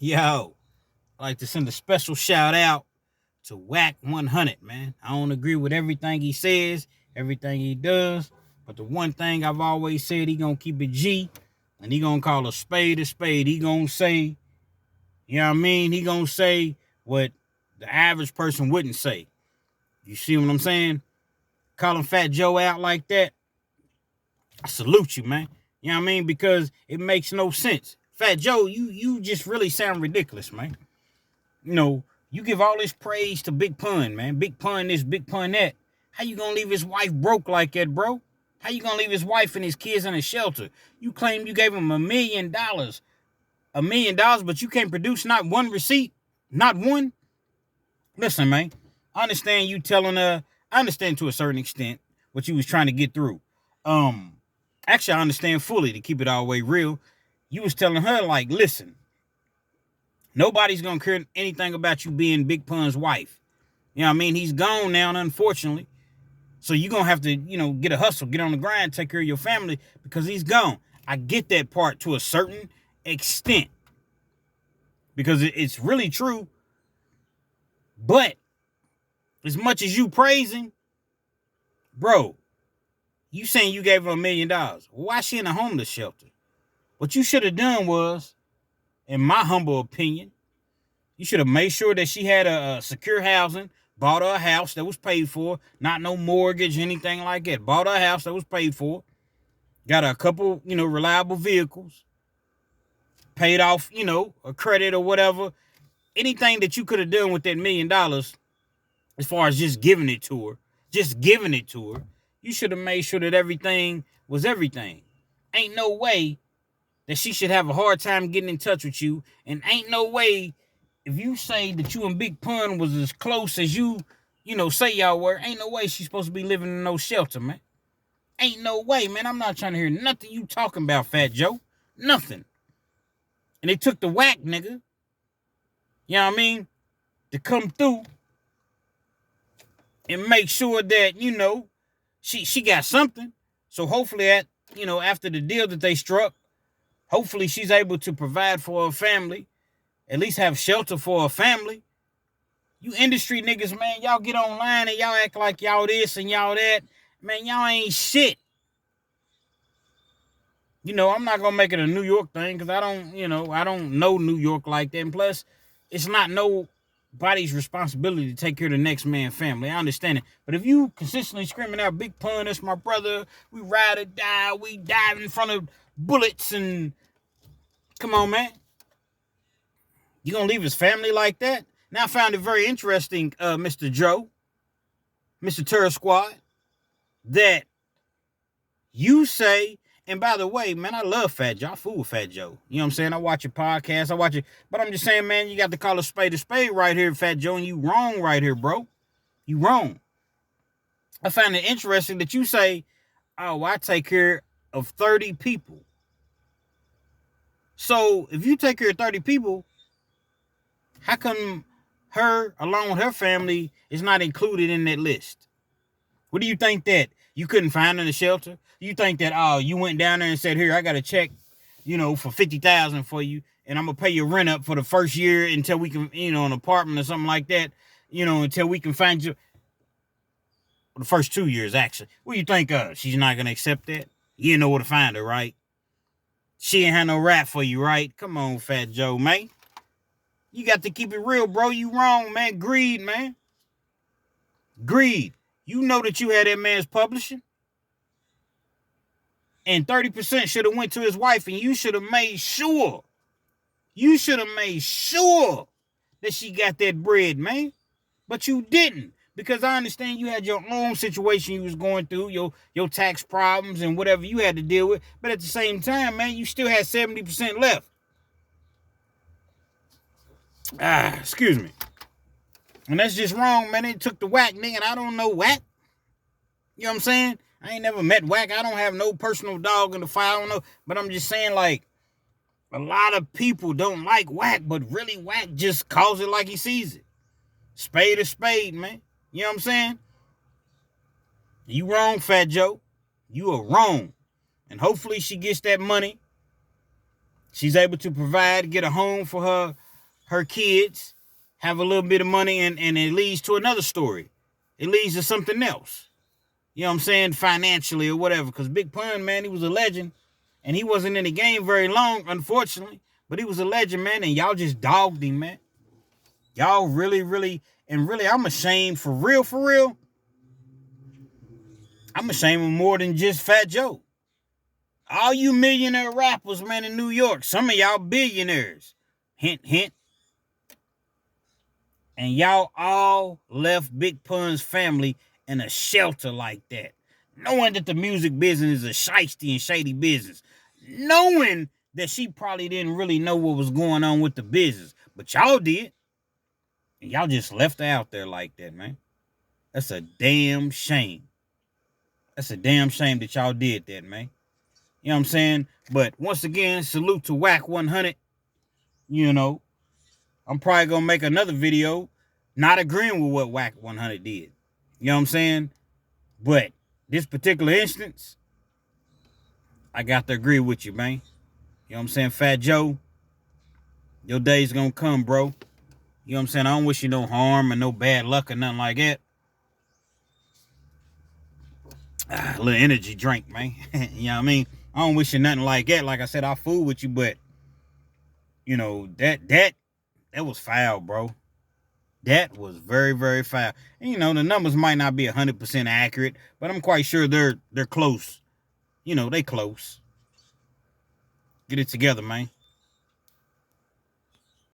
Yo, I'd like to send a special shout out to Whack 100, man. I don't agree with everything he says, everything he does, but the one thing I've always said, he gonna keep it G, and he gonna call a spade a spade. He gonna say, you know what I mean? He gonna say what the average person wouldn't say. You see what I'm saying? Calling Fat Joe out like that, I salute you, man. You know what I mean? Because it makes no sense. Fat Joe, you just really sound ridiculous, man. You know, you give all this praise to Big Pun, man. Big Pun this, Big Pun that. How you gonna leave his wife broke like that, bro? How you gonna leave his wife and his kids in a shelter? You claim you gave him $1 million, but you can't produce not one receipt, not one. Listen, man. I understand you telling her. I understand to a certain extent what you was trying to get through. Um, Actually, I understand fully to keep it all the way real. You was telling her like, listen, nobody's gonna care anything about you being Big Pun's wife. You know what I mean? He's gone now, unfortunately. So you're gonna have to, get a hustle, get on the grind, take care of your family because he's gone. I get that part to a certain extent. Because it's really true. But as much as you praising, bro, you saying you gave her $1 million. Why is she in a homeless shelter? What you should have done was, in my humble opinion, you should have made sure that she had a secure housing, bought her a house that was paid for, not no mortgage, anything like that. Bought her a house that was paid for, got her a couple, reliable vehicles, paid off, a credit or whatever. Anything that you could have done with that $1 million, as far as just giving it to her, you should have made sure that everything was everything. Ain't no way that she should have a hard time getting in touch with you, and ain't no way if you say that you and Big Pun was as close as you say y'all were, ain't no way she's supposed to be living in no shelter, man. Ain't no way, man. I'm not trying to hear nothing you talking about, Fat Joe. Nothing. And it took the whack, nigga, you know what I mean, to come through and make sure that, she got something. So hopefully after the deal that they struck, hopefully she's able to provide for her family, at least have shelter for her family. You industry niggas, man, y'all get online and y'all act like y'all this and y'all that. Man, y'all ain't shit. I'm not going to make it a New York thing because I don't know New York like that. And plus, it's not nobody's responsibility to take care of the next man's family. I understand it. But if you consistently screaming out, Big Pun, that's my brother, we ride or die, we dive in front of bullets, and come on, man. You gonna leave his family like that? Now I found it very interesting, Mr. Joe, Mr. Terror Squad, that you say, and by the way, man, I love Fat Joe. I fool with Fat Joe. You know what I'm saying? I watch your podcast. I watch it. But I'm just saying, man, you got to call a spade right here, Fat Joe, and you wrong right here, bro. You wrong. I find it interesting that you say, oh, I take care of 30 people. So if you take care of 30 people, how come her, along with her family, is not included in that list? What do you think that you couldn't find in the shelter? You think that, oh, you went down there and said, here, I got a check, for $50,000 for you, and I'm going to pay your rent up for the first year until we can, an apartment or something like that, until we can find you. The first 2 years, actually. What do you think of? She's not going to accept that? You didn't know where to find her, right? She ain't had no rap for you, right? Come on, Fat Joe, man. You got to keep it real, bro. You wrong, man. Greed, man. Greed. You know that you had that man's publishing. And 30% should have went to his wife, and you should have made sure. You should have made sure that she got that bread, man. But you didn't. Because I understand you had your own situation you was going through, your tax problems and whatever you had to deal with. But at the same time, man, you still had 70% left. Excuse me. And that's just wrong, man. They took the whack, nigga, and I don't know whack. You know what I'm saying? I ain't never met whack. I don't have no personal dog in the fight. I don't know. But I'm just saying, like, a lot of people don't like whack, but really whack just calls it like he sees it. Spade is spade, man. You know what I'm saying? You wrong, Fat Joe. You are wrong. And hopefully she gets that money. She's able to provide, get a home for her kids have a little bit of money, and it leads to another story. It leads to something else. You know what I'm saying? Financially or whatever. Because Big Pun, man, he was a legend. And he wasn't in the game very long, unfortunately. But he was a legend, man. And y'all just dogged him, man. Y'all really, I'm ashamed for real. I'm ashamed of more than just Fat Joe. All you millionaire rappers, man, in New York, some of y'all billionaires. Hint, hint. And y'all all left Big Pun's family in a shelter like that. Knowing that the music business is a shiesty and shady business. Knowing that she probably didn't really know what was going on with the business. But y'all did. And y'all just left her out there like that, man. That's a damn shame. That's a damn shame that y'all did that, man. You know what I'm saying? But once again, salute to Whack 100. You know, I'm probably going to make another video not agreeing with what Whack 100 did. You know what I'm saying? But this particular instance, I got to agree with you, man. You know what I'm saying? Fat Joe, your day's going to come, bro. You know what I'm saying? I don't wish you no harm or no bad luck or nothing like that. A little energy drink, man. You know what I mean? I don't wish you nothing like that. Like I said, I'll fool with you, but you know, that was foul, bro. That was very foul. And, you know, the numbers might not be 100% accurate, but I'm quite sure they're close. You know, they close. Get it together, man.